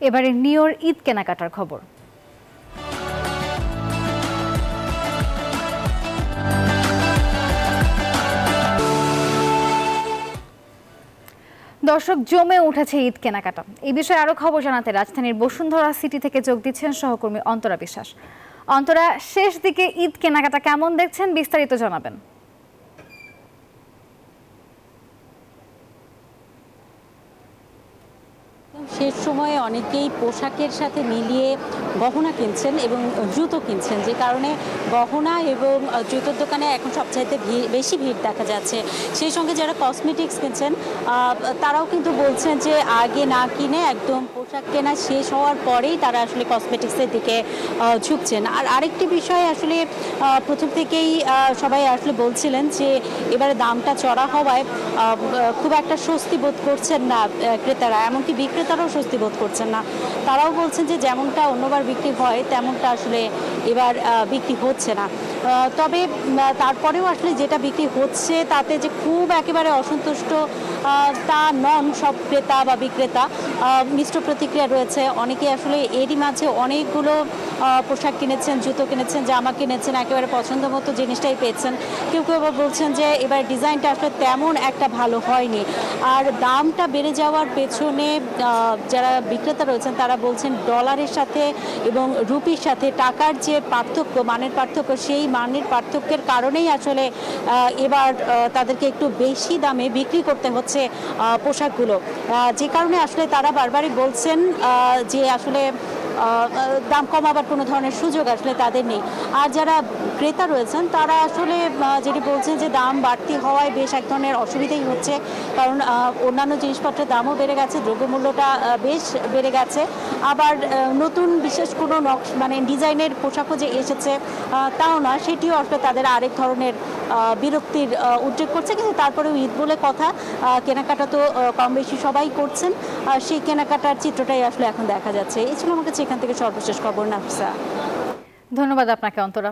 এবারে নিয়োর ঈদ কেনাকাটার খবর। দর্শক, জমে উঠেছে ঈদ কেনাকাটা। এই বিষয়ে আরো খবর জানাতে রাজধানীর বসুন্ধরা সিটি থেকে যোগ দিচ্ছেন সহকর্মী অন্তরা বিশ্বাস। অন্তরা, শেষ দিকে ঈদ কেনাকাটা কেমন দেখছেন, বিস্তারিত জানাবেন। শেষ সময়ে অনেকেই পোশাকের সাথে মিলিয়ে গহনা কিনছেন এবং জুতো কিনছেন, যে কারণে গহনা এবং জুতোর দোকানে এখন সবচাইতে বেশি ভিড় দেখা যাচ্ছে। সেই সঙ্গে যারা কসমেটিক্স কিনছেন তারাও কিন্তু বলছেন যে আগে না কিনে একদম পোশাক কেনা শেষ হওয়ার পরেই তারা আসলে কসমেটিক্সের দিকে ঝুঁকছেন। আর আরেকটি বিষয় আসলে প্রথম থেকেই সবাই আসলে বলছিলেন যে এবারে দামটা চড়া হওয়ায় খুব একটা স্বস্তি বোধ করছেন না ক্রেতারা, এমনকি বিক্রেতারাও স্বস্তি বোধ করছেন না। তারাও বলছেন যে যেমনটা অন্যবার বিক্রি হয় তেমনটা আসলে এবার বিক্রি হচ্ছে না। তবে তারপরেও আসলে যেটা বিক্রি হচ্ছে তাতে যে খুব একেবারে অসন্তুষ্ট তা নন সব ক্রেতা বা বিক্রেতা। মিশ্র প্রতিক্রিয়া রয়েছে। অনেকে আসলে এরই মাঝে অনেকগুলো পোশাক কিনেছেন, জুতো কিনেছেন, জামা কিনেছেন, একেবারে পছন্দ মতো জিনিসটাই পেয়েছেন। কেউ কেউ আবার বলছেন যে এবার ডিজাইনটা আসলে তেমন একটা ভালো হয়নি। আর দামটা বেড়ে যাওয়ার পেছনে যারা বিক্রেতা রয়েছেন তারা বলছেন ডলারের সাথে এবং রুপির সাথে টাকার যে পার্থক্য, মানের পার্থক্য, সেই মানের পার্থক্যের কারণেই আসলে এবার তাদেরকে একটু বেশি দামে বিক্রি করতে হচ্ছে পোশাকগুলো, যে কারণে আসলে তারা বারবারই বলছেন যে আসলে দাম কমাবার কোনো ধরনের সুযোগ আসলে তাদের নেই। আর যারা ক্রেতা রয়েছেন তারা আসলে যেটি বলছেন যে দাম বাড়তি হওয়ায় বেশ এক ধরনের অসুবিধাই হচ্ছে, কারণ অন্যান্য জিনিসপত্রের দামও বেড়ে গেছে, দ্রব্যমূল্যটা বেশ বেড়ে গেছে। আবার নতুন বিশেষ কোনো মানে ডিজাইনের পোশাকও যে এসেছে তাও না, সেটিও আসলে তাদের আরেক ধরনের বিরক্তির উদ্রেক করছে। কিন্তু তারপরেও ঈদ বলে কথা, কেনাকাটা তো কম বেশি সবাই করছেন, সেই কেনাকাটার চিত্রটাই আসলে এখন দেখা যাচ্ছে। এই ছিল আমার কাছে এখান থেকে সর্বশেষ খবর। নাফিসা, ধন্যবাদ আপনাকে অন্তরা।